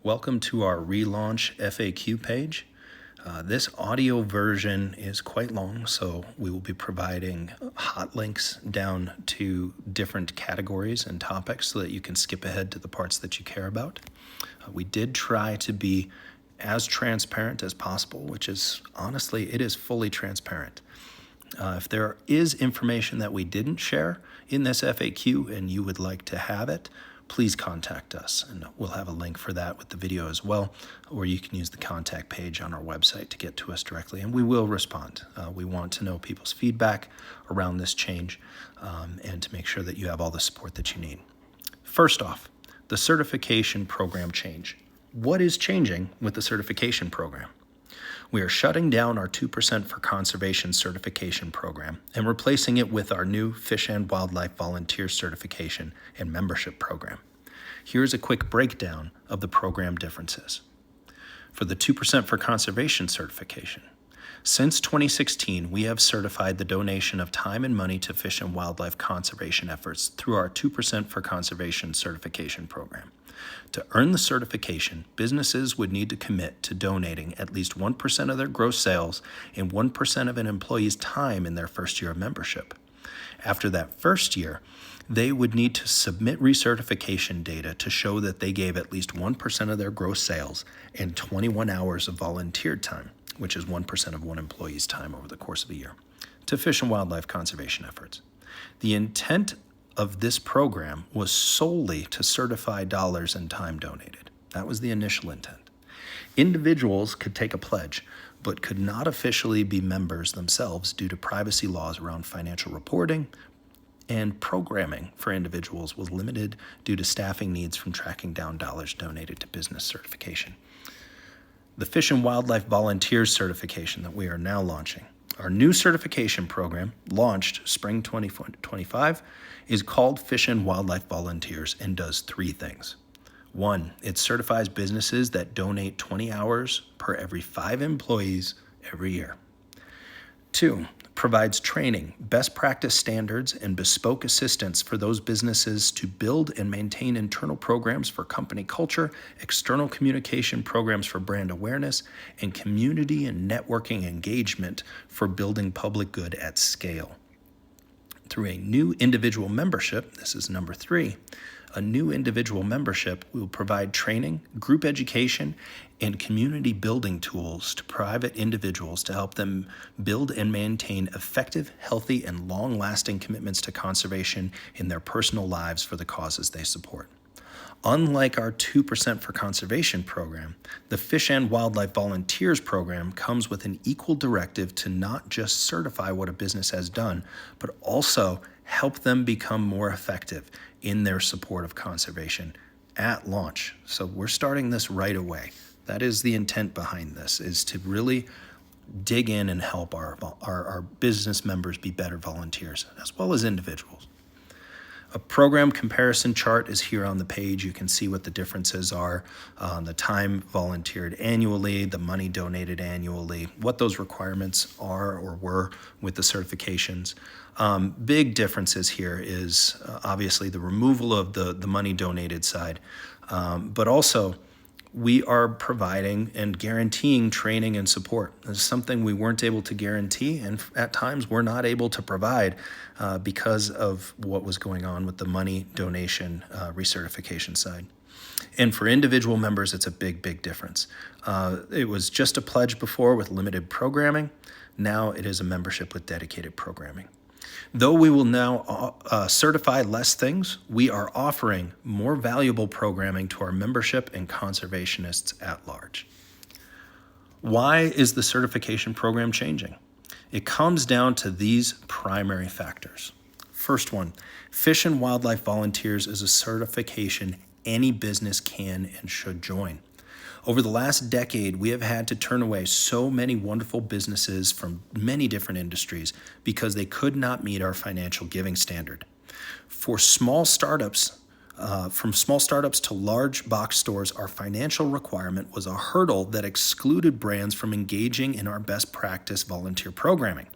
Welcome to our Relaunch FAQ page. This audio version is quite long, so we will be providing hot links down to different categories and topics so that you can skip ahead to the parts that you care about. We did try to be as transparent as possible, which is honestly, it is fully transparent. If there is information that we didn't share in this FAQ and you would like to have it, please contact us, and we'll have a link for that with the video as well, or you can use the contact page on our website to get to us directly, and we will respond. We want to know people's feedback around this change and to make sure that you have all the support that you need. First off, the certification program change. What is changing with the certification program? We are shutting down our 2% for Conservation certification program and replacing it with our new Fish and Wildlife Volunteer certification and membership program. Here's a quick breakdown of the program differences. For the 2% for Conservation certification, since 2016, we have certified the donation of time and money to fish and wildlife conservation efforts through our 2% for Conservation certification program. To earn the certification, businesses would need to commit to donating at least 1% of their gross sales and 1% of an employee's time in their first year of membership. After that first year, they would need to submit recertification data to show that they gave at least 1% of their gross sales and 21 hours of volunteer time, which is 1% of one employee's time over the course of a year, to fish and wildlife conservation efforts. The intent of this program was solely to certify dollars and time donated. That was the initial intent. Individuals could take a pledge, but could not officially be members themselves due to privacy laws around financial reporting, and programming for individuals was limited due to staffing needs from tracking down dollars donated to business certification. The Fish and Wildlife Volunteers certification that we are now launching. Our new certification program, launched spring 2025, is called Fish and Wildlife Volunteers and does three things. One, it certifies businesses that donate 20 hours per every 5 employees every year. Two, provides training, best practice standards, and bespoke assistance for those businesses to build and maintain internal programs for company culture, external communication programs for brand awareness, and community and networking engagement for building public good at scale. Through a new individual membership, this is number 3, a new individual membership will provide training, group education, and community building tools to private individuals to help them build and maintain effective, healthy, and long-lasting commitments to conservation in their personal lives for the causes they support. Unlike our 2% for Conservation program, the Fish and Wildlife Volunteers program comes with an equal directive to not just certify what a business has done, but also help them become more effective in their support of conservation at launch. So we're starting this right away. That is the intent behind this, is to really dig in and help our business members be better volunteers, as well as individuals. A program comparison chart is here on the page. You can see what the differences are on the time volunteered annually, the money donated annually, what those requirements are or were with the certifications. Big differences here is obviously the removal of the money donated side, but also we are providing and guaranteeing training and support. This is something we weren't able to guarantee, and at times we're not able to provide because of what was going on with the money donation recertification side. And for individual members, it's a big difference. It was just a pledge before with limited programming. Now it is a membership with dedicated programming. Though we will now certify less things, we are offering more valuable programming to our membership and conservationists at large. Why is the certification program changing? It comes down to these primary factors. First one, Fish and Wildlife Volunteers is a certification any business can and should join. Over the last decade, we have had to turn away so many wonderful businesses from many different industries because they could not meet our financial giving standard. For small startups, from small startups to large box stores, our financial requirement was a hurdle that excluded brands from engaging in our best practice volunteer programming.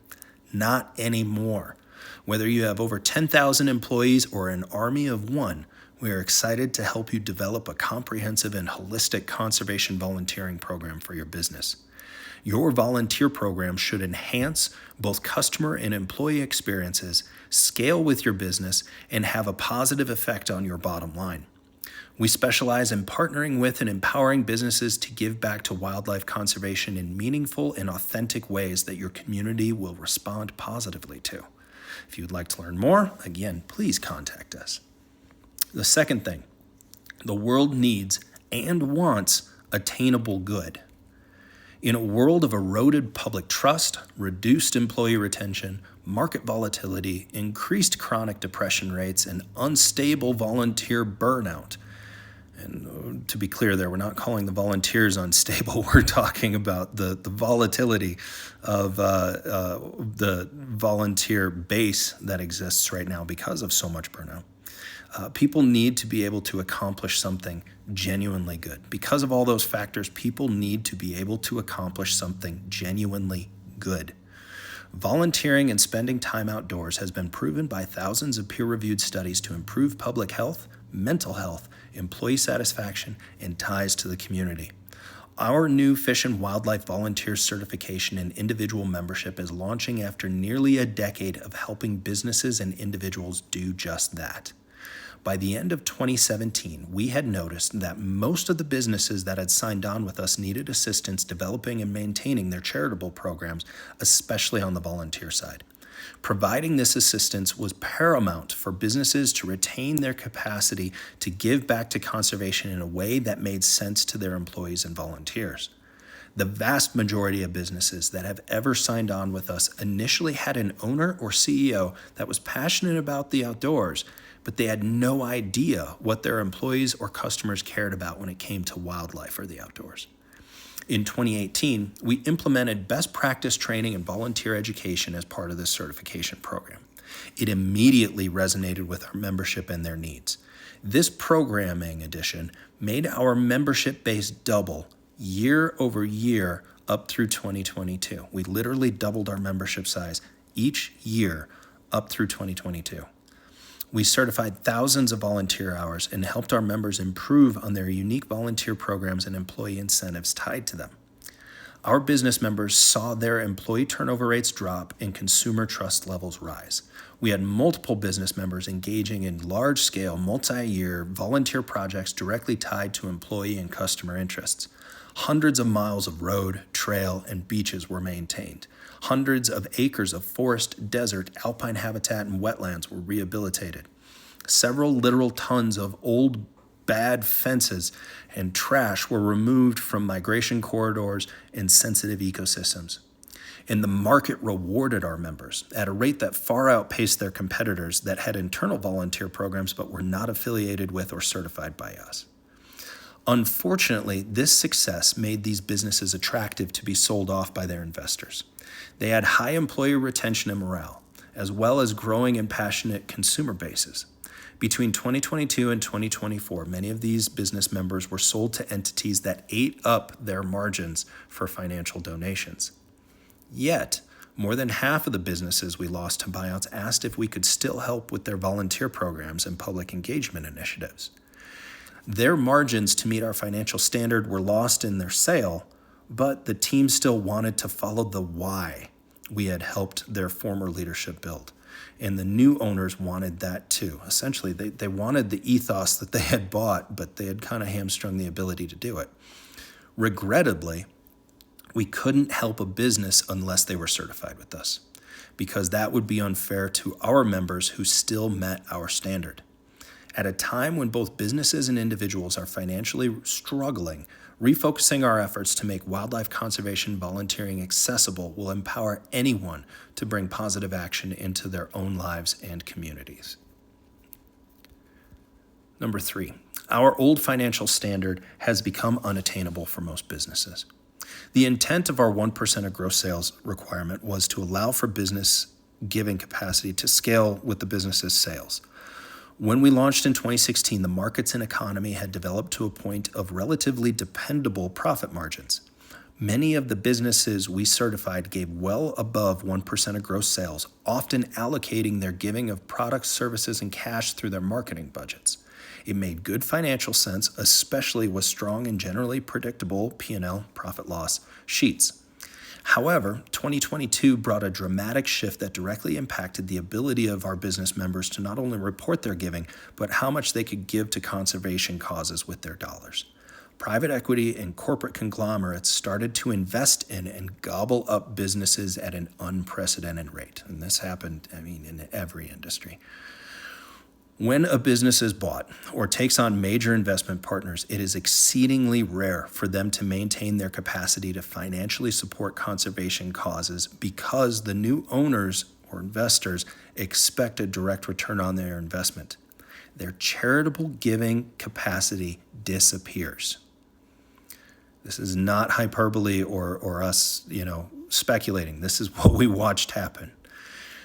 Not anymore. Whether you have over 10,000 employees or an army of one, We are excited to help you develop a comprehensive and holistic conservation volunteering program for your business. Your volunteer program should enhance both customer and employee experiences, scale with your business, and have a positive effect on your bottom line. We specialize in partnering with and empowering businesses to give back to wildlife conservation in meaningful and authentic ways that your community will respond positively to. If you'd like to learn more, again, please contact us. The second thing, the world needs and wants attainable good. In a world of eroded public trust, reduced employee retention, market volatility, increased chronic depression rates, and unstable volunteer burnout, and to be clear there, we're not calling the volunteers unstable. We're talking about the volatility of the volunteer base that exists right now because of so much burnout. People need to be able to accomplish something genuinely good. Because of all those factors, people need to be able to accomplish something genuinely good. Volunteering and spending time outdoors has been proven by thousands of peer-reviewed studies to improve public health, mental health, employee satisfaction, and ties to the community. Our new Fish and Wildlife Volunteer Certification and individual membership is launching after nearly a decade of helping businesses and individuals do just that. By the end of 2017, we had noticed that most of the businesses that had signed on with us needed assistance developing and maintaining their charitable programs, especially on the volunteer side. Providing this assistance was paramount for businesses to retain their capacity to give back to conservation in a way that made sense to their employees and volunteers. The vast majority of businesses that have ever signed on with us initially had an owner or CEO that was passionate about the outdoors, but they had no idea what their employees or customers cared about when it came to wildlife or the outdoors. In 2018, we implemented best practice training and volunteer education as part of this certification program. It immediately resonated with our membership and their needs. This programming addition made our membership base double year over year up through 2022. We literally doubled our membership size each year up through 2022. We certified thousands of volunteer hours and helped our members improve on their unique volunteer programs and employee incentives tied to them. Our business members saw their employee turnover rates drop and consumer trust levels rise. We had multiple business members engaging in large-scale, multi-year volunteer projects directly tied to employee and customer interests. Hundreds of miles of road, trail, and beaches were maintained. Hundreds of acres of forest, desert, alpine habitat, and wetlands were rehabilitated. Several literal tons of old, bad fences and trash were removed from migration corridors and sensitive ecosystems. And the market rewarded our members at a rate that far outpaced their competitors that had internal volunteer programs but were not affiliated with or certified by us. Unfortunately, this success made these businesses attractive to be sold off by their investors. They had high employee retention and morale, as well as growing and passionate consumer bases. Between 2022 and 2024, many of these business members were sold to entities that ate up their margins for financial donations. Yet, more than half of the businesses we lost to buyouts asked if we could still help with their volunteer programs and public engagement initiatives. Their margins to meet our financial standard were lost in their sale, but the team still wanted to follow the why we had helped their former leadership build. And the new owners wanted that too. Essentially, they wanted the ethos that they had bought, but they had kind of hamstrung the ability to do it. Regrettably, we couldn't help a business unless they were certified with us, because that would be unfair to our members who still met our standard. At a time when both businesses and individuals are financially struggling, refocusing our efforts to make wildlife conservation volunteering accessible will empower anyone to bring positive action into their own lives and communities. Number 3, our old financial standard has become unattainable for most businesses. The intent of our 1% of gross sales requirement was to allow for business giving capacity to scale with the business's sales. When we launched in 2016, the markets and economy had developed to a point of relatively dependable profit margins. Many of the businesses we certified gave well above 1% of gross sales, often allocating their giving of products, services, and cash through their marketing budgets. It made good financial sense, especially with strong and generally predictable P&L, profit loss sheets. However, 2022 brought a dramatic shift that directly impacted the ability of our business members to not only report their giving, but how much they could give to conservation causes with their dollars. Private equity and corporate conglomerates started to invest in and gobble up businesses at an unprecedented rate. And this happened, in every industry. When a business is bought or takes on major investment partners, it is exceedingly rare for them to maintain their capacity to financially support conservation causes because the new owners or investors expect a direct return on their investment. Their charitable giving capacity disappears. This is not hyperbole or us, speculating. This is what we watched happen.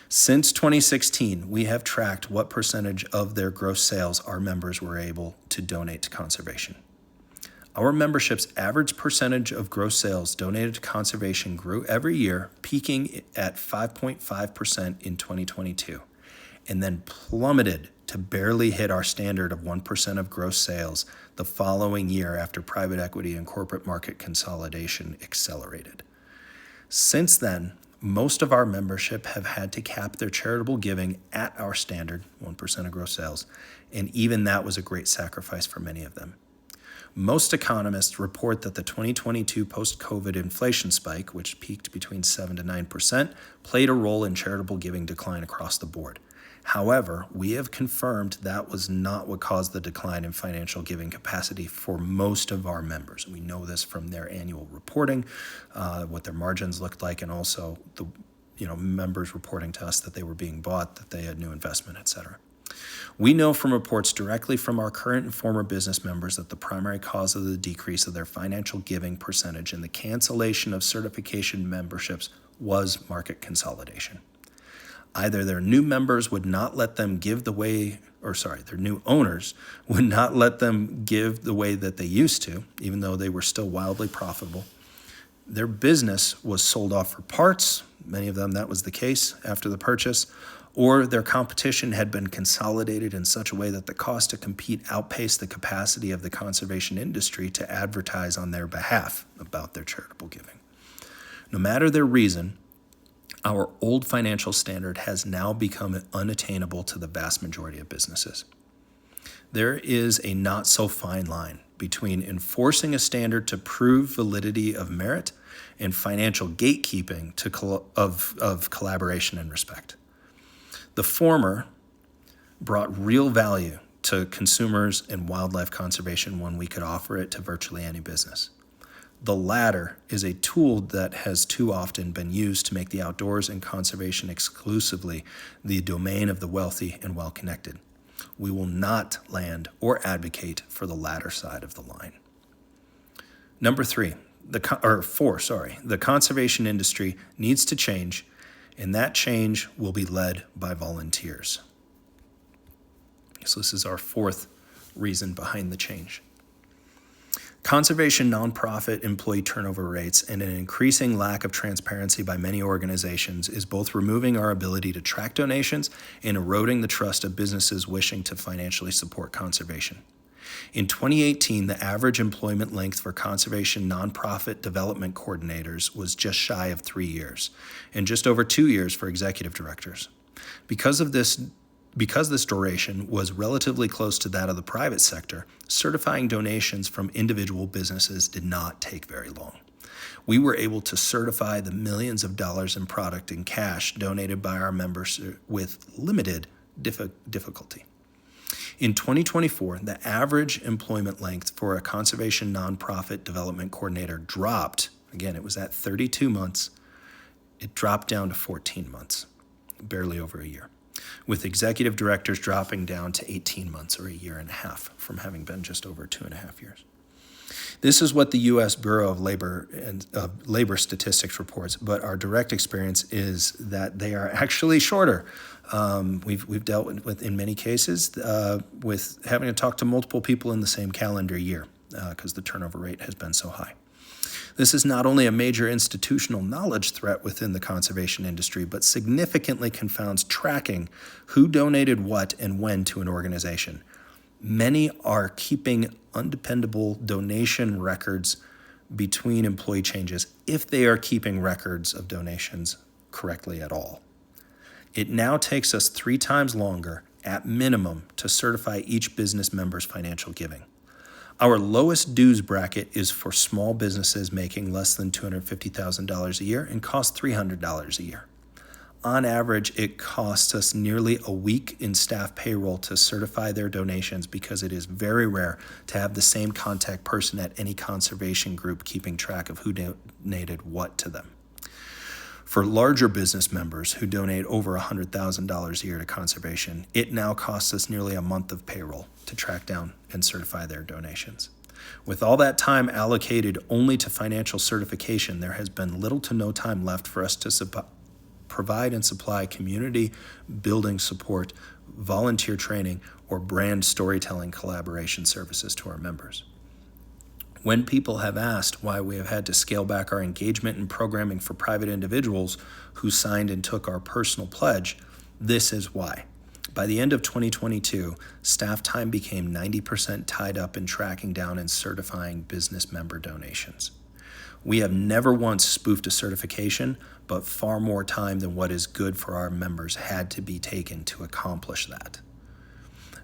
Since 2016, we have tracked what percentage of their gross sales our members were able to donate to conservation. Our membership's average percentage of gross sales donated to conservation grew every year, peaking at 5.5% in 2022, and then plummeted to barely hit our standard of 1% of gross sales the following year after private equity and corporate market consolidation accelerated. Since then, most of our membership have had to cap their charitable giving at our standard, 1% of gross sales, and even that was a great sacrifice for many of them. Most economists report that the 2022 post-COVID inflation spike, which peaked between 7 to 9%, played a role in charitable giving decline across the board. However, we have confirmed that was not what caused the decline in financial giving capacity for most of our members. We know this from their annual reporting, what their margins looked like, and also the members reporting to us that they were being bought, that they had new investment, etc. We know from reports directly from our current and former business members that the primary cause of the decrease of their financial giving percentage and the cancellation of certification memberships was market consolidation. Either their new members would not let them give their new owners would not let them give the way that they used to, even though they were still wildly profitable. Their business was sold off for parts. Many of them, that was the case after the purchase. Or their competition had been consolidated in such a way that the cost to compete outpaced the capacity of the conservation industry to advertise on their behalf about their charitable giving. No matter their reason, our old financial standard has now become unattainable to the vast majority of businesses. There is a not so fine line between enforcing a standard to prove validity of merit and financial gatekeeping of collaboration and respect. The former brought real value to consumers and wildlife conservation when we could offer it to virtually any business. The latter is a tool that has too often been used to make the outdoors and conservation exclusively the domain of the wealthy and well-connected. We will not land or advocate for the latter side of the line. Number four, the conservation industry needs to change, and that change will be led by volunteers. So this is our fourth reason behind the change. Conservation nonprofit employee turnover rates and an increasing lack of transparency by many organizations is both removing our ability to track donations and eroding the trust of businesses wishing to financially support conservation. In 2018, the average employment length for conservation nonprofit development coordinators was just shy of 3 years, and just over 2 years for executive directors. Because this duration was relatively close to that of the private sector, certifying donations from individual businesses did not take very long. We were able to certify the millions of dollars in product and cash donated by our members with limited difficulty. In 2024, the average employment length for a conservation nonprofit development coordinator dropped. Again, it was at 32 months. It dropped down to 14 months, barely over a year, with executive directors dropping down to 18 months or a year and a half from having been just over 2.5 years. This is what the U.S. Bureau of Labor Statistics reports, but our direct experience is that they are actually shorter. We've dealt with in many cases with having to talk to multiple people in the same calendar year because the turnover rate has been so high. This is not only a major institutional knowledge threat within the conservation industry, but significantly confounds tracking who donated what and when to an organization. Many are keeping undependable donation records between employee changes if they are keeping records of donations correctly at all. It now takes us 3 times longer, at minimum, to certify each business member's financial giving. Our lowest dues bracket is for small businesses making less than $250,000 a year and costs $300 a year. On average, it costs us nearly a week in staff payroll to certify their donations because it is very rare to have the same contact person at any conservation group keeping track of who donated what to them. For larger business members who donate over $100,000 a year to conservation, it now costs us nearly a month of payroll to track down and certify their donations. With all that time allocated only to financial certification, there has been little to no time left for us to provide and supply community building support, volunteer training, or brand storytelling collaboration services to our members. When people have asked why we have had to scale back our engagement and programming for private individuals who signed and took our personal pledge, this is why. By the end of 2022, staff time became 90% tied up in tracking down and certifying business member donations. We have never once spoofed a certification, but far more time than what is good for our members had to be taken to accomplish that.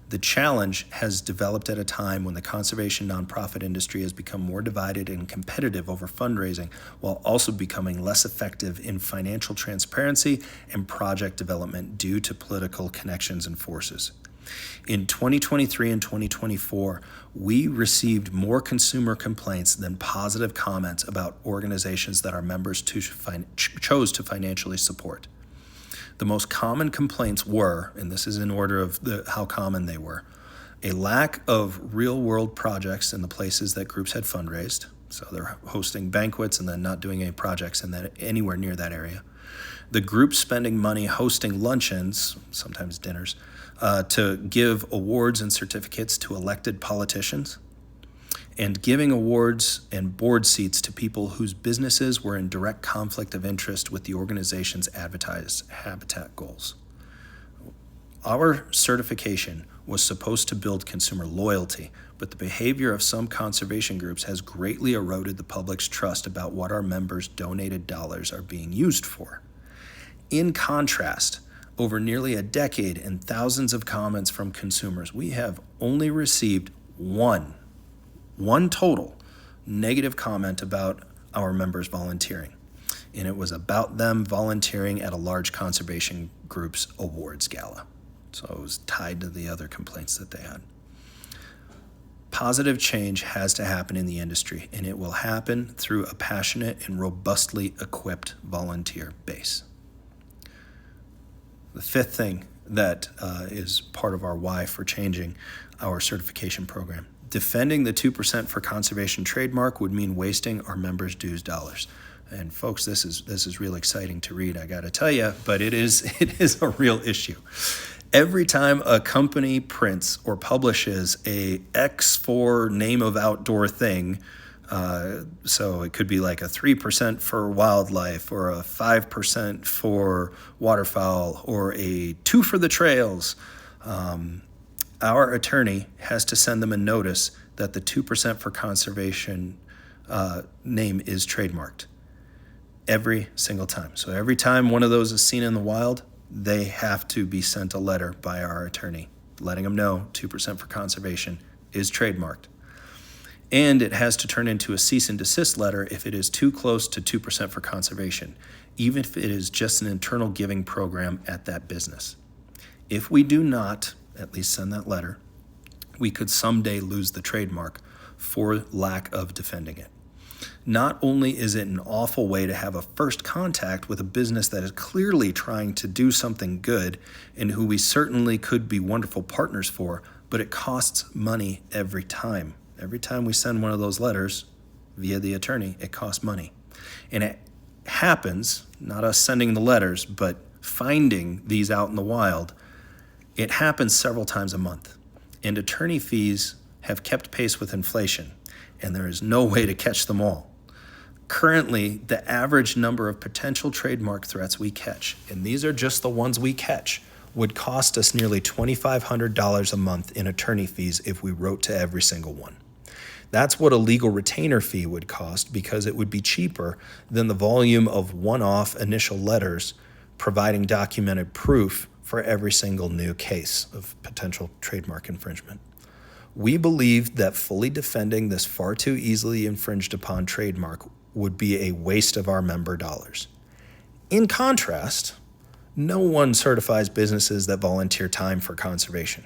The challenge has developed at a time when the conservation nonprofit industry has become more divided and competitive over fundraising, while also becoming less effective in financial transparency and project development due to political connections and forces. In 2023 and 2024, we received more consumer complaints than positive comments about organizations that our members chose to financially support. The most common complaints were, and this is in order of how common they were, a lack of real-world projects in the places that groups had fundraised. So they're hosting banquets and then not doing any projects in that anywhere near that area. The group spending money hosting luncheons, sometimes dinners, to give awards and certificates to elected politicians, and giving awards and board seats to people whose businesses were in direct conflict of interest with the organization's advertised habitat goals. Our certification was supposed to build consumer loyalty, but the behavior of some conservation groups has greatly eroded the public's trust about what our members' donated dollars are being used for. In contrast, over nearly a decade and thousands of comments from consumers, we have only received one total negative comment about our members volunteering. And it was about them volunteering at a large conservation group's awards gala. So it was tied to the other complaints that they had. Positive change has to happen in the industry, and it will happen through a passionate and robustly equipped volunteer base. The fifth thing that is part of our why for changing our certification program. Defending the 2% for conservation trademark would mean wasting our members' dues dollars. And folks, this is real exciting to read, I gotta tell you, but it is a real issue. Every time a company prints or publishes a X for name of outdoor thing, so it could be like a 3% for wildlife or a 5% for waterfowl or a 2 for the trails, our attorney has to send them a notice that the 2% for conservation name is trademarked every single time. So every time one of those is seen in the wild, they have to be sent a letter by our attorney letting them know 2% for conservation is trademarked. And it has to turn into a cease and desist letter if it is too close to 2% for conservation, even if it is just an internal giving program at that business. If we do not at least send that letter, we could someday lose the trademark for lack of defending it. Not only is it an awful way to have a first contact with a business that is clearly trying to do something good and who we certainly could be wonderful partners for, but it costs money every time. Every time we send one of those letters via the attorney, it costs money. And it happens, not us sending the letters, but finding these out in the wild, it happens several times a month. And attorney fees have kept pace with inflation, and there is no way to catch them all. Currently, the average number of potential trademark threats we catch, and these are just the ones we catch, would cost us nearly $2,500 a month in attorney fees if we wrote to every single one. That's what a legal retainer fee would cost, because it would be cheaper than the volume of one-off initial letters providing documented proof for every single new case of potential trademark infringement. We believe that fully defending this far too easily infringed upon trademark would be a waste of our member dollars. In contrast, no one certifies businesses that volunteer time for conservation.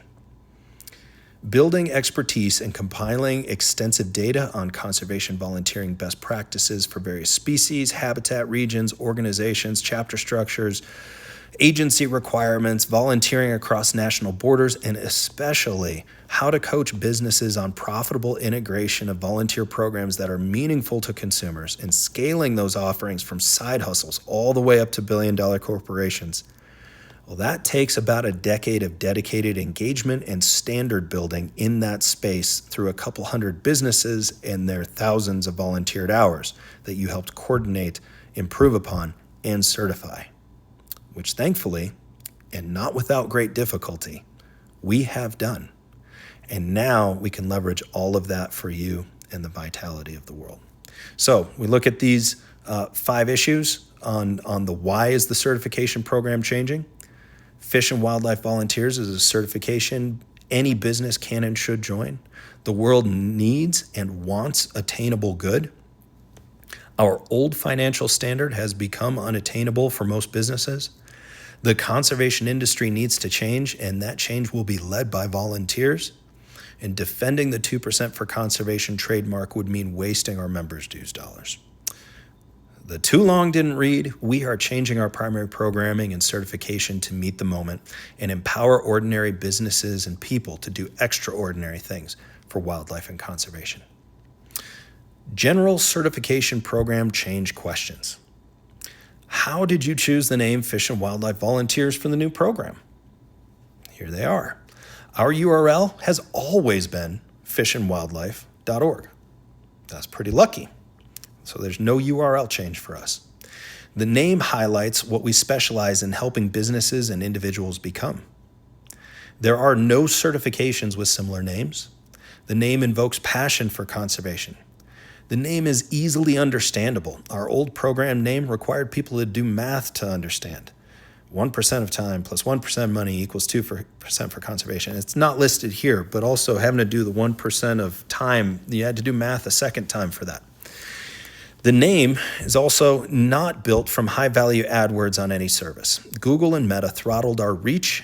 Building expertise and compiling extensive data on conservation volunteering best practices for various species, habitat regions, organizations, chapter structures, agency requirements, volunteering across national borders, and especially how to coach businesses on profitable integration of volunteer programs that are meaningful to consumers, and scaling those offerings from side hustles all the way up to billion-dollar corporations. Well, that takes about a decade of dedicated engagement and standard building in that space through a couple hundred businesses and their thousands of volunteered hours that you helped coordinate, improve upon, and certify, which thankfully, and not without great difficulty, we have done. And now we can leverage all of that for you and the vitality of the world. So we look at these 5 issues on the why is the certification program changing. Fish and Wildlife Volunteers is a certification any business can and should join. The world needs and wants attainable good. Our old financial standard has become unattainable for most businesses. The conservation industry needs to change, and that change will be led by volunteers. And defending the 2% for conservation trademark would mean wasting our members' dues dollars. The too long didn't read. We are changing our primary programming and certification to meet the moment and empower ordinary businesses and people to do extraordinary things for wildlife and conservation. General certification program change questions. How did you choose the name Fish and Wildlife Volunteers for the new program? Here they are. Our URL has always been fishandwildlife.org. That's pretty lucky. So there's no URL change for us. The name highlights what we specialize in helping businesses and individuals become. There are no certifications with similar names. The name invokes passion for conservation. The name is easily understandable. Our old program name required people to do math to understand. 1% of time plus 1% of money equals 2% for conservation. It's not listed here, but also having to do the 1% of time, you had to do math a second time for that. The name is also not built from high-value AdWords on any service. Google and Meta throttled our reach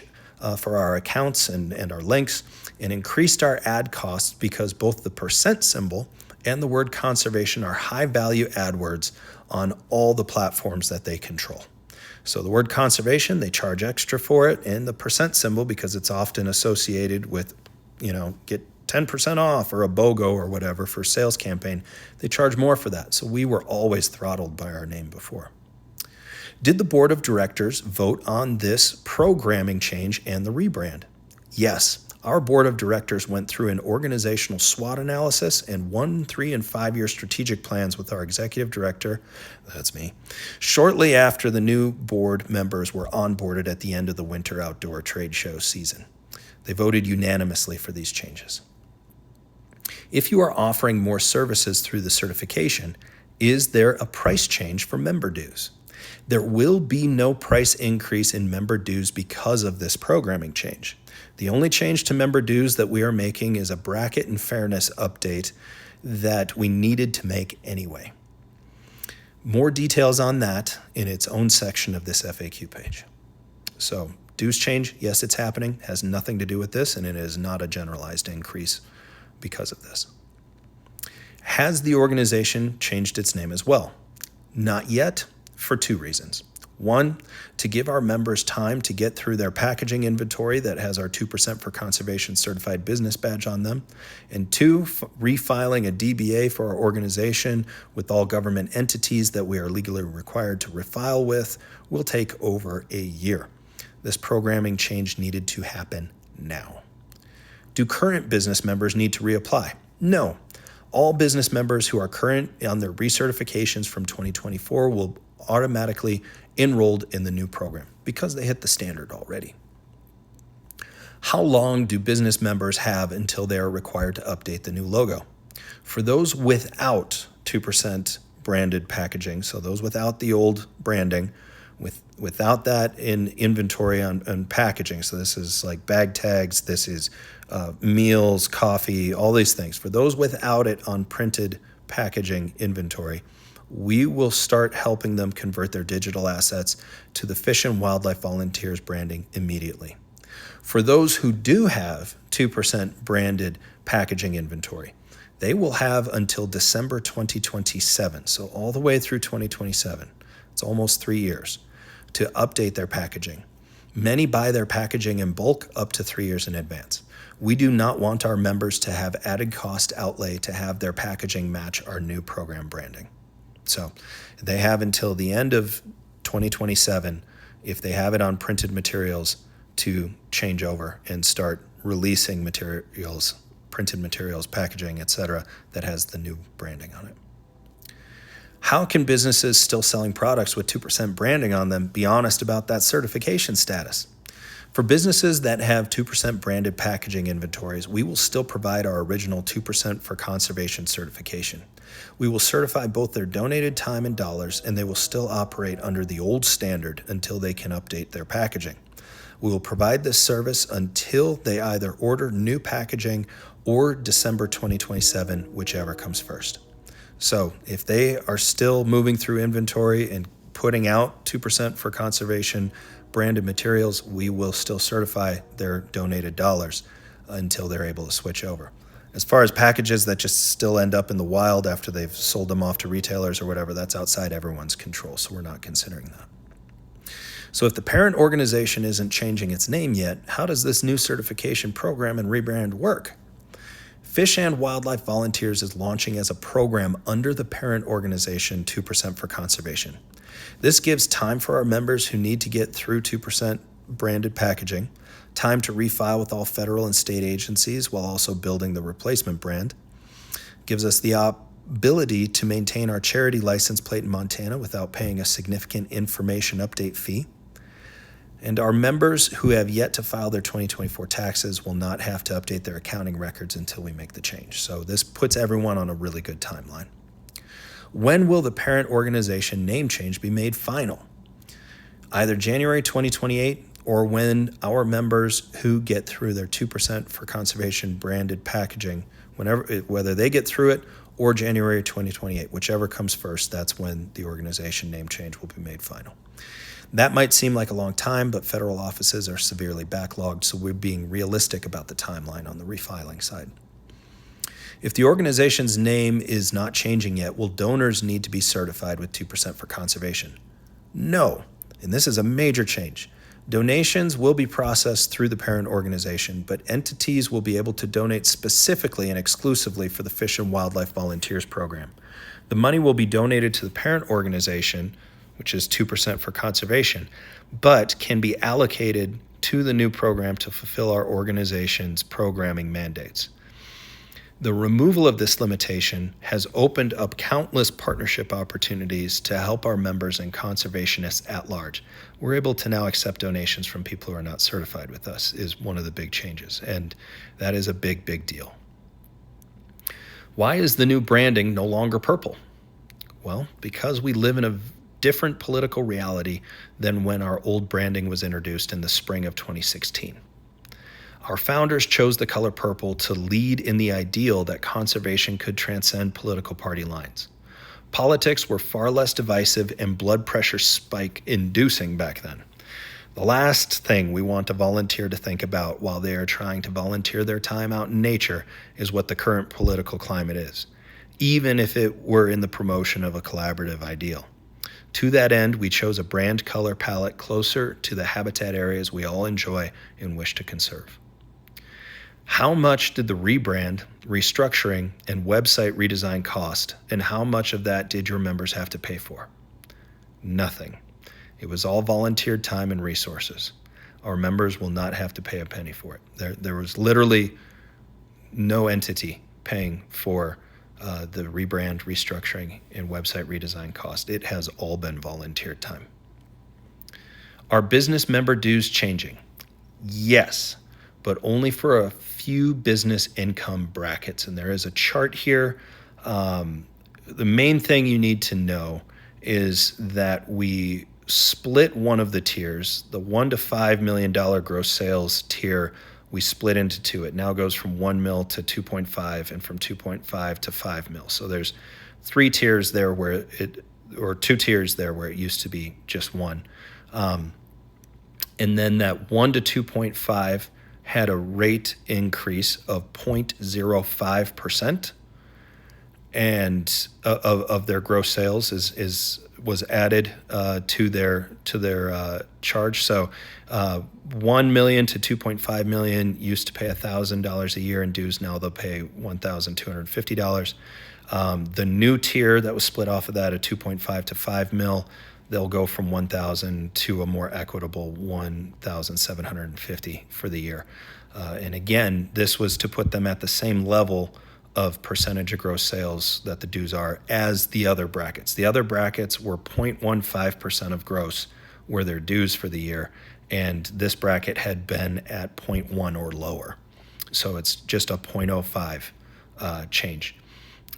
for our accounts and our links and increased our ad costs because both the percent symbol and the word conservation are high-value AdWords on all the platforms that they control. So the word conservation, they charge extra for it, and the percent symbol, because it's often associated with, get 10% off or a BOGO or whatever for sales campaign, they charge more for that. So we were always throttled by our name before. Did the board of directors vote on this programming change and the rebrand? Yes. Our board of directors went through an organizational SWOT analysis and 1, 3, and 5-year strategic plans with our executive director, that's me, shortly after the new board members were onboarded at the end of the winter outdoor trade show season. They voted unanimously for these changes. If you are offering more services through the certification, is there a price change for member dues? There will be no price increase in member dues because of this programming change. The only change to member dues that we are making is a bracket and fairness update that we needed to make anyway. More details on that in its own section of this FAQ page. So, dues change, yes, it's happening, has nothing to do with this, and it is not a generalized increase because of this. Has the organization changed its name as well? Not yet, for 2 reasons. 1, to give our members time to get through their packaging inventory that has our 2% for conservation certified business badge on them. And 2, refiling a DBA for our organization with all government entities that we are legally required to refile with will take over a year. This programming change needed to happen now. Do current business members need to reapply? No. All business members who are current on their recertifications from 2024 will automatically enrolled in the new program because they hit the standard already. How long do business members have until they are required to update the new logo? For those without 2% branded packaging, so those without the old branding, without that in inventory on packaging, so this is like bag tags, this is meals, coffee, all these things. For those without it on printed packaging inventory, we will start helping them convert their digital assets to the Fish and Wildlife Volunteers branding immediately. For those who do have 2% branded packaging inventory, they will have until December 2027, so all the way through 2027. It's almost 3 years to update their packaging. Many buy their packaging in bulk up to 3 years in advance. We do not want our members to have added cost outlay to have their packaging match our new program branding. So they have until the end of 2027, if they have it on printed materials, to change over and start releasing materials, printed materials, packaging, etc., that has the new branding on it. How can businesses still selling products with 2% branding on them be honest about that certification status? For businesses that have 2% branded packaging inventories, we will still provide our original 2% for conservation certification. We will certify both their donated time and dollars, and they will still operate under the old standard until they can update their packaging. We will provide this service until they either order new packaging or December 2027, whichever comes first. So if they are still moving through inventory and putting out 2% for conservation branded materials, we will still certify their donated dollars until they're able to switch over. As far as packages that just still end up in the wild after they've sold them off to retailers or whatever, that's outside everyone's control, so we're not considering that. So if the parent organization isn't changing its name yet, how does this new certification program and rebrand work? Fish and Wildlife Volunteers is launching as a program under the parent organization 2% for Conservation. This gives time for our members who need to get through 2% branded packaging, time to refile with all federal and state agencies while also building the replacement brand, gives us the ability to maintain our charity license plate in Montana without paying a significant information update fee. And our members who have yet to file their 2024 taxes will not have to update their accounting records until we make the change. So this puts everyone on a really good timeline. When will the parent organization name change be made final? Either January 2028 or when our members who get through their 2% for conservation branded packaging, whether they get through it or January 2028, whichever comes first, that's when the organization name change will be made final. That might seem like a long time, but federal offices are severely backlogged, so we're being realistic about the timeline on the refiling side. If the organization's name is not changing yet, will donors need to be certified with 2% for conservation? No, and this is a major change. Donations will be processed through the parent organization, but entities will be able to donate specifically and exclusively for the Fish and Wildlife Volunteers program. The money will be donated to the parent organization, which is 2% for conservation, but can be allocated to the new program to fulfill our organization's programming mandates. The removal of this limitation has opened up countless partnership opportunities to help our members and conservationists at large. We're able to now accept donations from people who are not certified with us, is one of the big changes, and that is a big, big deal. Why is the new branding no longer purple? Well, because we live in a different political reality than when our old branding was introduced in the spring of 2016. Our founders chose the color purple to lead in the ideal that conservation could transcend political party lines. Politics were far less divisive and blood pressure spike inducing back then. The last thing we want a volunteer to think about while they are trying to volunteer their time out in nature is what the current political climate is, even if it were in the promotion of a collaborative ideal. To that end, we chose a brand color palette closer to the habitat areas we all enjoy and wish to conserve. How much did the rebrand, restructuring, and website redesign cost, and how much of that did your members have to pay for? Nothing. It was all volunteered time and resources. Our members will not have to pay a penny for it. There was literally no entity paying for the rebrand, restructuring, and website redesign cost. It has all been volunteer time. Are business member dues changing? Yes. but only for a few business income brackets. And there is a chart here. The main thing you need to know is that we split one of the tiers, the $1 to $5 million gross sales tier. We split into two. It now goes from 1 mil to 2.5 and from 2.5 to 5 mil. So there's three tiers there where or two tiers there where it used to be just one. And then that 1 to 2.5 had a rate increase of 0.05%, and of their gross sales was added to their charge. So 1 million to 2.5 million used to pay $1,000 a year in dues. Now they'll pay $1,250. The new tier that was split off of that at 2.5 to 5 mil, they'll go from 1,000 to a more equitable 1,750 for the year. And again, this was to put them at the same level of percentage of gross sales that the dues are as the other brackets. The other brackets were 0.15% of gross were their dues for the year, and this bracket had been at 0.1 or lower. So it's just a 0.05 change.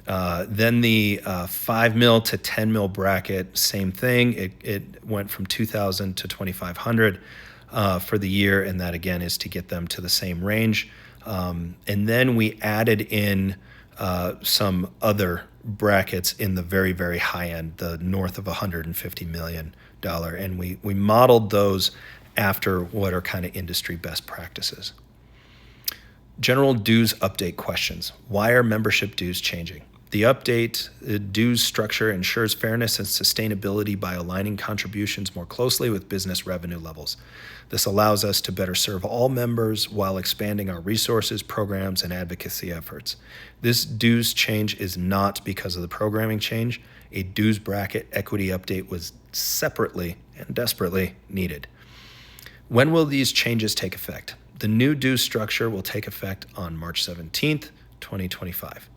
Then the 5 mil to 10 mil bracket, same thing. It went from 2,000 to 2,500 for the year, and that again is to get them to the same range. And then we added in some other brackets in the very, very high end, the north of $150 million, and we modeled those after what are kind of industry best practices. General dues update questions. Why are membership dues changing? The update dues structure ensures fairness and sustainability by aligning contributions more closely with business revenue levels. This allows us to better serve all members while expanding our resources, programs, and advocacy efforts. This dues change is not because of the programming change. A dues bracket equity update was separately and desperately needed. When will these changes take effect? The new dues structure will take effect on March 17th, 2025.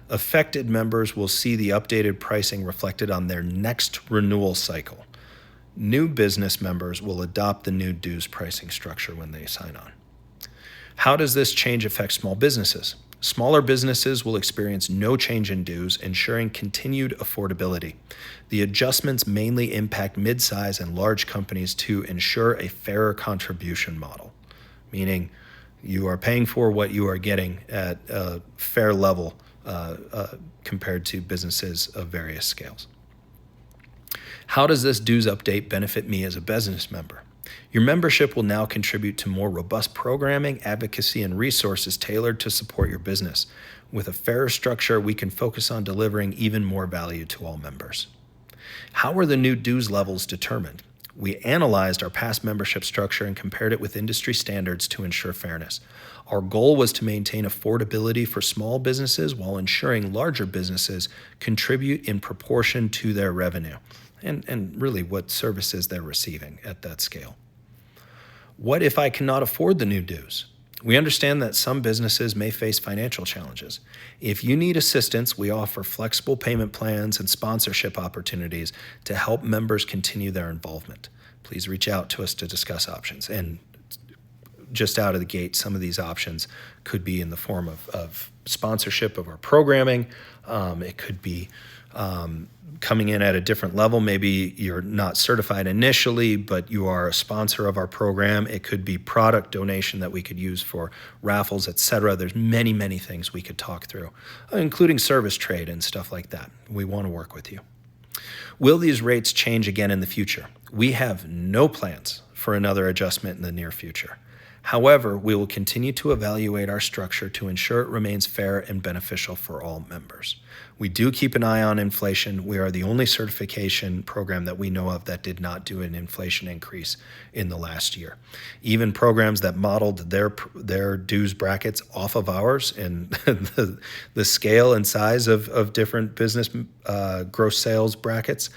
Affected members will see the updated pricing reflected on their next renewal cycle. New business members will adopt the new dues pricing structure when they sign on. How does this change affect small businesses? Smaller businesses will experience no change in dues, ensuring continued affordability. The adjustments mainly impact mid-size and large companies to ensure a fairer contribution model, meaning you are paying for what you are getting at a fair level compared to businesses of various scales. How does this dues update benefit me as a business member? Your membership will now contribute to more robust programming, advocacy, and resources tailored to support your business. With a fairer structure, we can focus on delivering even more value to all members. How were the new dues levels determined? We analyzed our past membership structure and compared it with industry standards to ensure fairness. Our goal was to maintain affordability for small businesses while ensuring larger businesses contribute in proportion to their revenue and really what services they're receiving at that scale. What if I cannot afford the new dues? We understand that some businesses may face financial challenges. If you need assistance, we offer flexible payment plans and sponsorship opportunities to help members continue their involvement. Please reach out to us to discuss options. And just out of the gate, some of these options could be in the form of sponsorship of our programming. It could be coming in at a different level. Maybe you're not certified initially, but you are a sponsor of our program. It could be product donation that we could use for raffles, etc. There's many, many things we could talk through, including service trade and stuff like that. We want to work with you. Will these rates change again in the future? We have no plans for another adjustment in the near future. However, we will continue to evaluate our structure to ensure it remains fair and beneficial for all members. We do keep an eye on inflation. We are the only certification program that we know of that did not do an inflation increase in the last year. Even programs that modeled their dues brackets off of ours and the scale and size of different business gross sales brackets,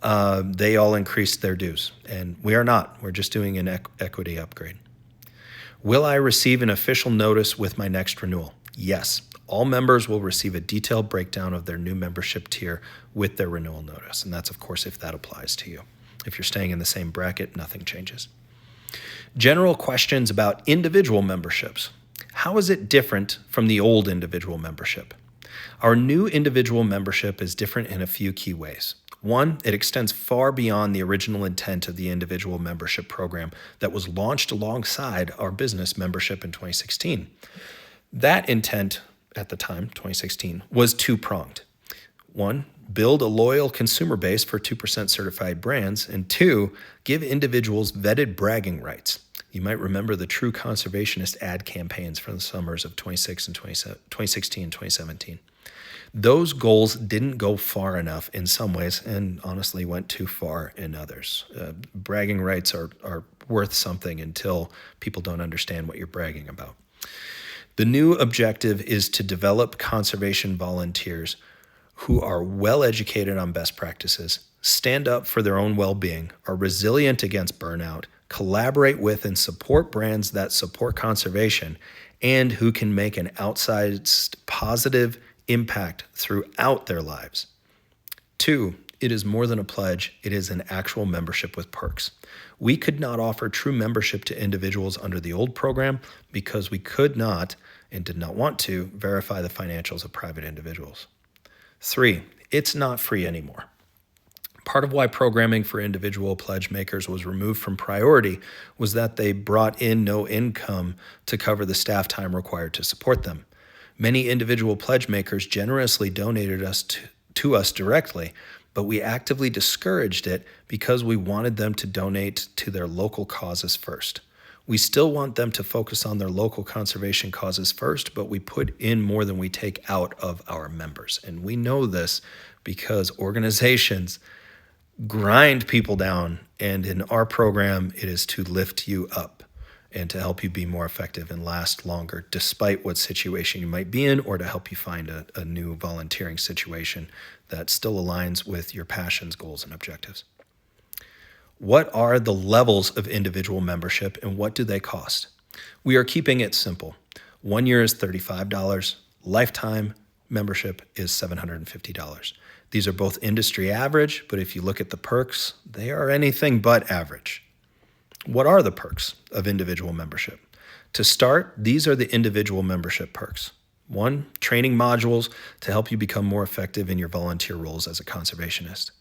they all increased their dues. And we are not. We're just doing an equity upgrade. Will I receive an official notice with my next renewal? Yes. All members will receive a detailed breakdown of their new membership tier with their renewal notice. And that's, of course, if that applies to you. If you're staying in the same bracket, nothing changes. General questions about individual memberships. How is it different from the old individual membership? Our new individual membership is different in a few key ways. One, it extends far beyond the original intent of the individual membership program that was launched alongside our business membership in 2016. That intent at the time, 2016, was two-pronged. One, build a loyal consumer base for 2% certified brands, and two, give individuals vetted bragging rights. You might remember the true conservationist ad campaigns from the summers of 2016 and 2017. Those goals didn't go far enough in some ways and honestly went too far in others. Bragging rights are worth something until people don't understand what you're bragging about. The new objective is to develop conservation volunteers who are well educated on best practices, stand up for their own well-being, are resilient against burnout, collaborate with and support brands that support conservation, and who can make an outsized positive impact throughout their lives. Two, it is more than a pledge, it is an actual membership with perks. We could not offer true membership to individuals under the old program because we could not and did not want to verify the financials of private individuals. Three, it's not free anymore. Part of why programming for individual pledge makers was removed from priority was that they brought in no income to cover the staff time required to support them. Many individual pledge makers generously donated to us directly, but we actively discouraged it because we wanted them to donate to their local causes first. We still want them to focus on their local conservation causes first, but we put in more than we take out of our members. And we know this because organizations grind people down, and in our program, it is to lift you up and to help you be more effective and last longer, despite what situation you might be in, or to help you find a new volunteering situation that still aligns with your passions, goals, and objectives. What are the levels of individual membership and what do they cost? We are keeping it simple. 1 year is $35. Lifetime membership is $750. These are both industry average, but if you look at the perks, they are anything but average. What are the perks of individual membership? To start, these are the individual membership perks. One, training modules to help you become more effective in your volunteer roles as a conservationist.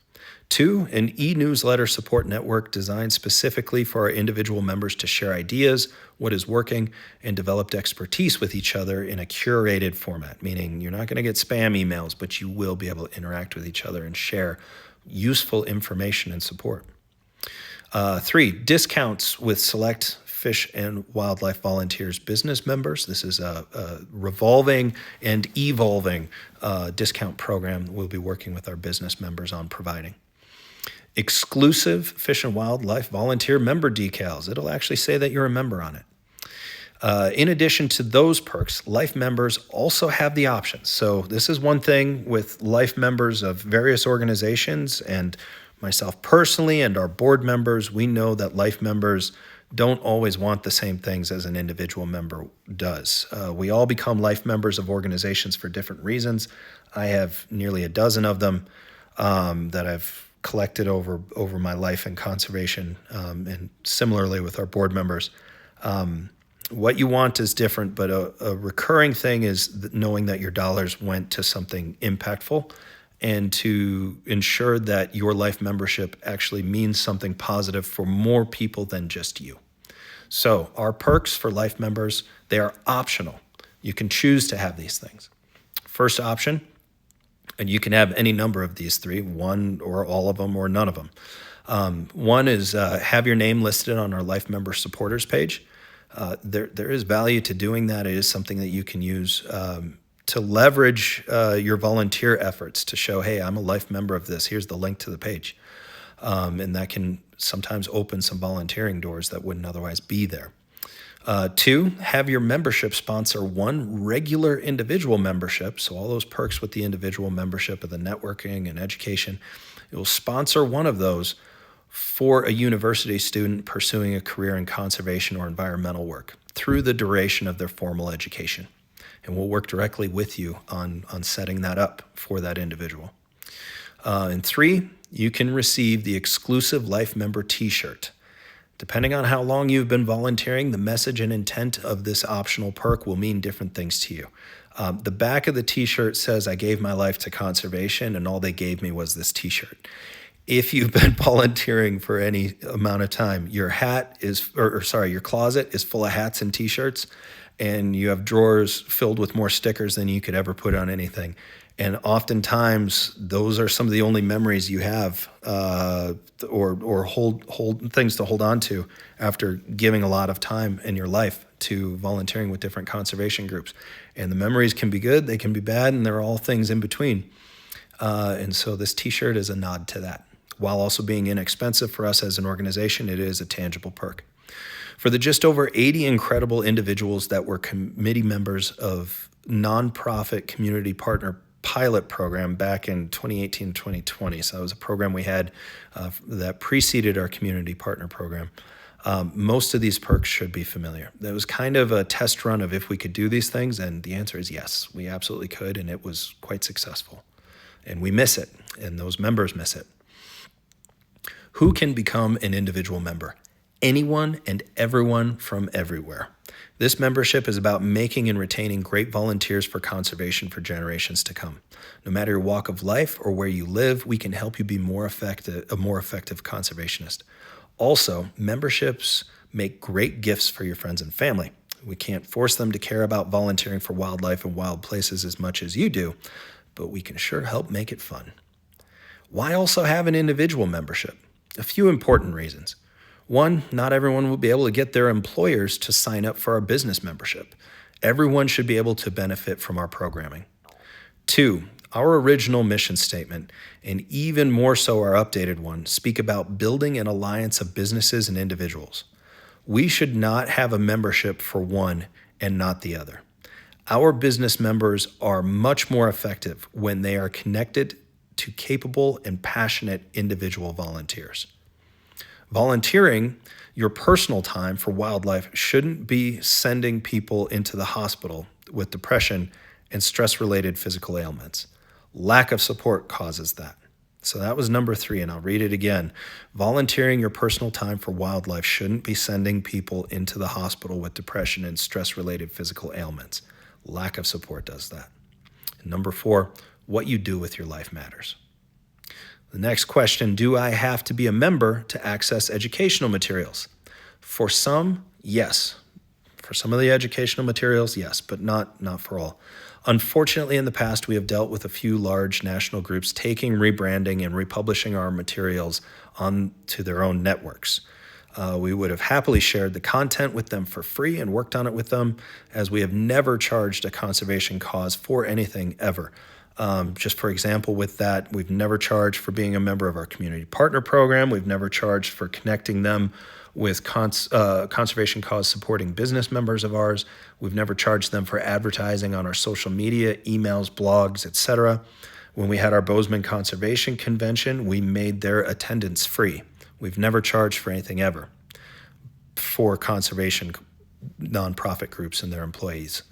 Two, an e-newsletter support network designed specifically for our individual members to share ideas, what is working, and developed expertise with each other in a curated format, meaning you're not going to get spam emails, but you will be able to interact with each other and share useful information and support. Three, discounts with select fish and wildlife volunteers business members. This is a revolving and evolving discount program we'll be working with our business members on providing. Exclusive fish and wildlife volunteer member decals. It'll actually say that you're a member on it. In addition to those perks, life members also have the options. So this is one thing with life members of various organizations and myself personally and our board members, we know that life members don't always want the same things as an individual member does. We all become life members of organizations for different reasons. I have nearly a dozen of them that I've collected over my life in conservation, and similarly with our board members. What you want is different, but a recurring thing is knowing that your dollars went to something impactful and to ensure that your life membership actually means something positive for more people than just you. So our perks for life members, they are optional. You can choose to have these things. First option, and you can have any number of these three, one or all of them or none of them. One is have your name listed on our life member supporters page. There is value to doing that. It is something that you can use to leverage your volunteer efforts to show, hey, I'm a life member of this. Here's the link to the page. And that can sometimes open some volunteering doors that wouldn't otherwise be there. Two, have your membership sponsor one regular individual membership. So all those perks with the individual membership of the networking and education, it will sponsor one of those for a university student pursuing a career in conservation or environmental work through the duration of their formal education. And we'll work directly with you on setting that up for that individual. And three, you can receive the exclusive life member t-shirt. Depending on how long you've been volunteering, the message and intent of this optional perk will mean different things to you. The back of the t-shirt says, "I gave my life to conservation and all they gave me was this t-shirt." If you've been volunteering for any amount of time, your your closet is full of hats and t-shirts, and you have drawers filled with more stickers than you could ever put on anything. And oftentimes, those are some of the only memories you have, or hold things to hold on to after giving a lot of time in your life to volunteering with different conservation groups. And the memories can be good, they can be bad, and there are all things in between. And so this t-shirt is a nod to that. While also being inexpensive for us as an organization, it is a tangible perk. For the just over 80 incredible individuals that were committee members of nonprofit community partner pilot program back in 2018 2020. So that was a program we had that preceded our community partner program. Most of these perks should be familiar. That was kind of a test run of if we could do these things, and the answer is yes, we absolutely could, and it was quite successful. And we miss it, and those members miss it. Who can become an individual member? Anyone and everyone from everywhere. This membership is about making and retaining great volunteers for conservation for generations to come. No matter your walk of life or where you live, we can help you be a more effective conservationist. Also, memberships make great gifts for your friends and family. We can't force them to care about volunteering for wildlife and wild places as much as you do, but we can sure help make it fun. Why also have an individual membership? A few important reasons. One, not everyone will be able to get their employers to sign up for our business membership. Everyone should be able to benefit from our programming. Two, our original mission statement, and even more so our updated one, speak about building an alliance of businesses and individuals. We should not have a membership for one and not the other. Our business members are much more effective when they are connected to capable and passionate individual volunteers. Volunteering your personal time for wildlife shouldn't be sending people into the hospital with depression and stress-related physical ailments. Lack of support causes that. So that was number 3, and I'll read it again. Volunteering your personal time for wildlife shouldn't be sending people into the hospital with depression and stress-related physical ailments. Lack of support does that. And number 4, what you do with your life matters. The next question, do I have to be a member to access educational materials? For some, yes. For some of the educational materials, yes, but not for all. Unfortunately, in the past, we have dealt with a few large national groups taking, rebranding, and republishing our materials onto their own networks. We would have happily shared the content with them for free and worked on it with them, as we have never charged a conservation cause for anything ever. Just for example, with that, we've never charged for being a member of our community partner program. We've never charged for connecting them with conservation cause supporting business members of ours. We've never charged them for advertising on our social media, emails, blogs, etc. When we had our Bozeman Conservation Convention, we made their attendance free. We've never charged for anything ever for conservation nonprofit groups and their employees.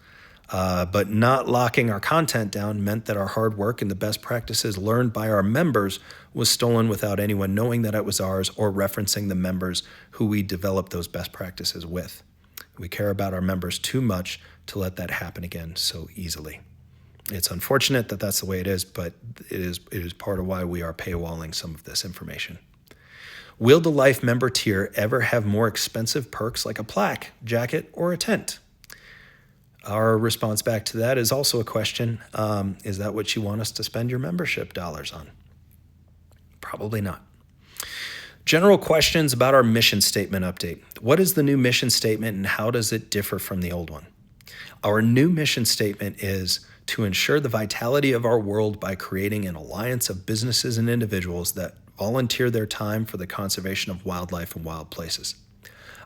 But not locking our content down meant that our hard work and the best practices learned by our members was stolen without anyone knowing that it was ours or referencing the members who we developed those best practices with. We care about our members too much to let that happen again so easily. It's unfortunate that that's the way it is, but it is part of why we are paywalling some of this information. Will the Life member tier ever have more expensive perks like a plaque, jacket, or a tent? Our response back to that is also a question. Is that what you want us to spend your membership dollars on? Probably not. General questions about our mission statement update. What is the new mission statement and how does it differ from the old one? Our new mission statement is to ensure the vitality of our world by creating an alliance of businesses and individuals that volunteer their time for the conservation of wildlife and wild places.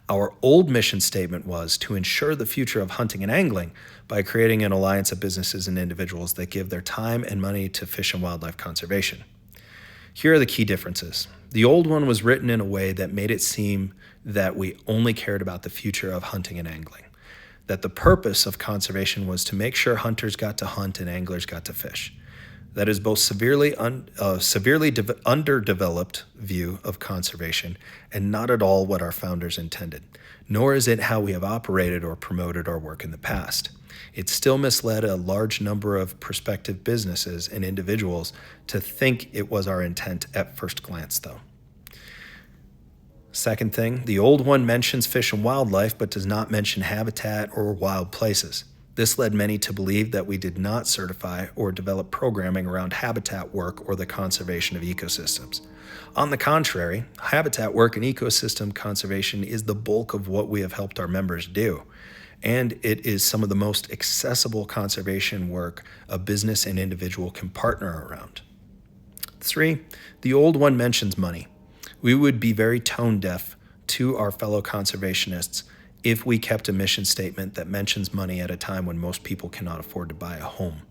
Our old mission statement was to ensure the future of hunting and angling by creating an alliance of businesses and individuals that give their time and money to fish and wildlife conservation. Here are the key differences. The old one was written in a way that made it seem that we only cared about the future of hunting and angling, that the purpose of conservation was to make sure hunters got to hunt and anglers got to fish. That is both underdeveloped view of conservation and not at all what our founders intended, nor is it how we have operated or promoted our work in the past. It still misled a large number of prospective businesses and individuals to think it was our intent at first glance, though. Second thing, the old one mentions fish and wildlife but does not mention habitat or wild places. This led many to believe that we did not certify or develop programming around habitat work or the conservation of ecosystems. On the contrary, habitat work and ecosystem conservation is the bulk of what we have helped our members do, and it is some of the most accessible conservation work a business and individual can partner around. 3, the old one mentions money. We would be very tone deaf to our fellow conservationists if we kept a mission statement that mentions money at a time when most people cannot afford to buy a home.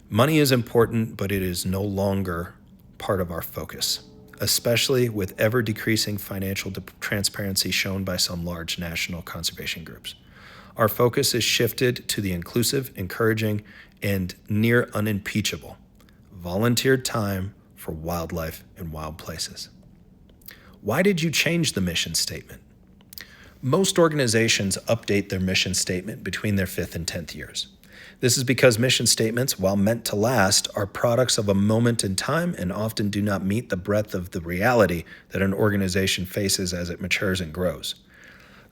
Money is important, but it is no longer part of our focus, especially with ever-decreasing financial transparency shown by some large national conservation groups. Our focus is shifted to the inclusive, encouraging, and near unimpeachable volunteer time for wildlife and wild places. Why did you change the mission statement? Most organizations update their mission statement between their 5th and 10th years. This is because mission statements, while meant to last, are products of a moment in time and often do not meet the breadth of the reality that an organization faces as it matures and grows.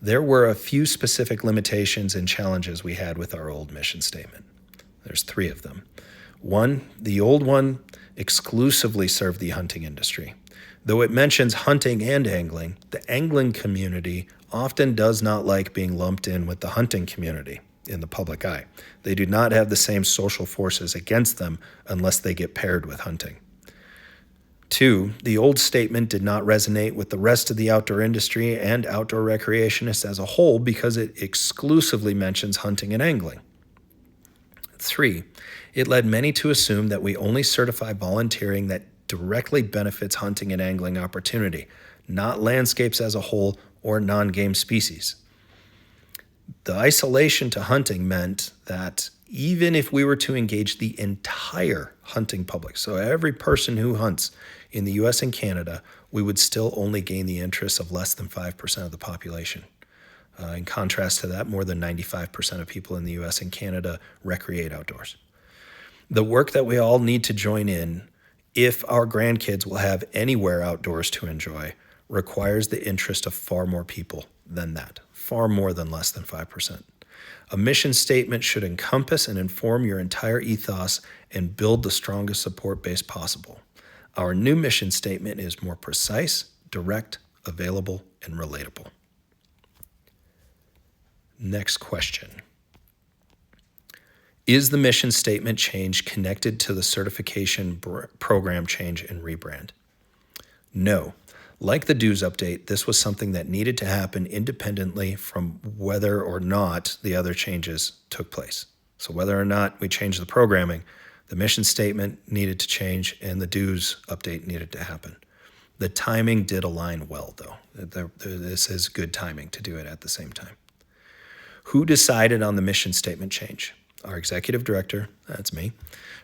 There were a few specific limitations and challenges we had with our old mission statement. There's 3 of them. 1, the old one exclusively served the hunting industry. Though it mentions hunting and angling, the angling community often does not like being lumped in with the hunting community in the public eye. They do not have the same social forces against them unless they get paired with hunting. 2, the old statement did not resonate with the rest of the outdoor industry and outdoor recreationists as a whole because it exclusively mentions hunting and angling. 3, it led many to assume that we only certify volunteering that directly benefits hunting and angling opportunity, not landscapes as a whole or non-game species. The isolation to hunting meant that even if we were to engage the entire hunting public, so every person who hunts in the US and Canada, we would still only gain the interests of less than 5% of the population. In contrast to that, more than 95% of people in the US and Canada recreate outdoors. The work that we all need to join in, if our grandkids will have anywhere outdoors to enjoy, requires the interest of far more people than that, far more than less than 5%. A mission statement should encompass and inform your entire ethos and build the strongest support base possible. Our new mission statement is more precise, direct, available, and relatable. Next question. Is the mission statement change connected to the certification program change and rebrand? No. Like the dues update, this was something that needed to happen independently from whether or not the other changes took place. So whether or not we changed the programming, the mission statement needed to change and the dues update needed to happen. The timing did align well, though. This is good timing to do it at the same time. Who decided on the mission statement change? Our executive director, that's me,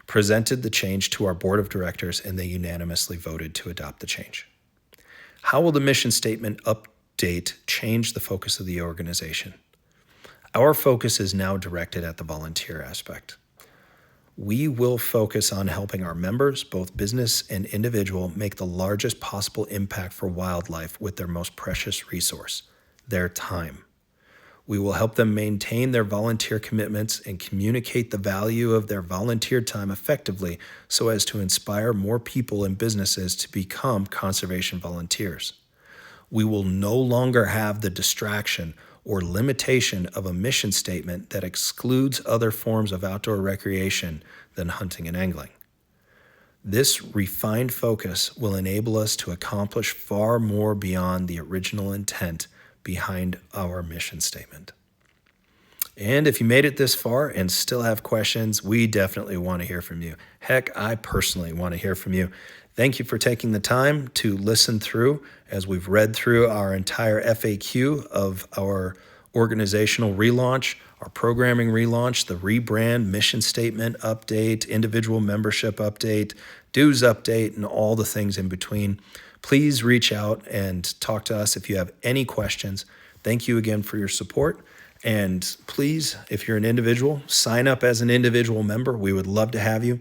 presented the change to our board of directors and they unanimously voted to adopt the change. How will the mission statement update change the focus of the organization? Our focus is now directed at the volunteer aspect. We will focus on helping our members, both business and individual, make the largest possible impact for wildlife with their most precious resource, their time. We will help them maintain their volunteer commitments and communicate the value of their volunteer time effectively so as to inspire more people and businesses to become conservation volunteers. We will no longer have the distraction or limitation of a mission statement that excludes other forms of outdoor recreation than hunting and angling. This refined focus will enable us to accomplish far more beyond the original intent behind our mission statement. And if you made it this far and still have questions, we definitely want to hear from you. Heck, I personally want to hear from you. Thank you for taking the time to listen through as we've read through our entire FAQ of our organizational relaunch, our programming relaunch, the rebrand, mission statement update, individual membership update, dues update, and all the things in between. Please reach out and talk to us if you have any questions. Thank you again for your support. And please, if you're an individual, sign up as an individual member. We would love to have you.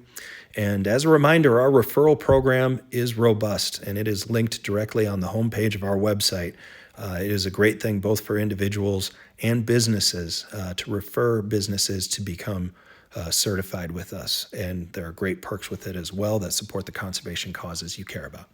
And as a reminder, our referral program is robust and it is linked directly on the homepage of our website. It is a great thing both for individuals and businesses to refer businesses to become certified with us. And there are great perks with it as well that support the conservation causes you care about.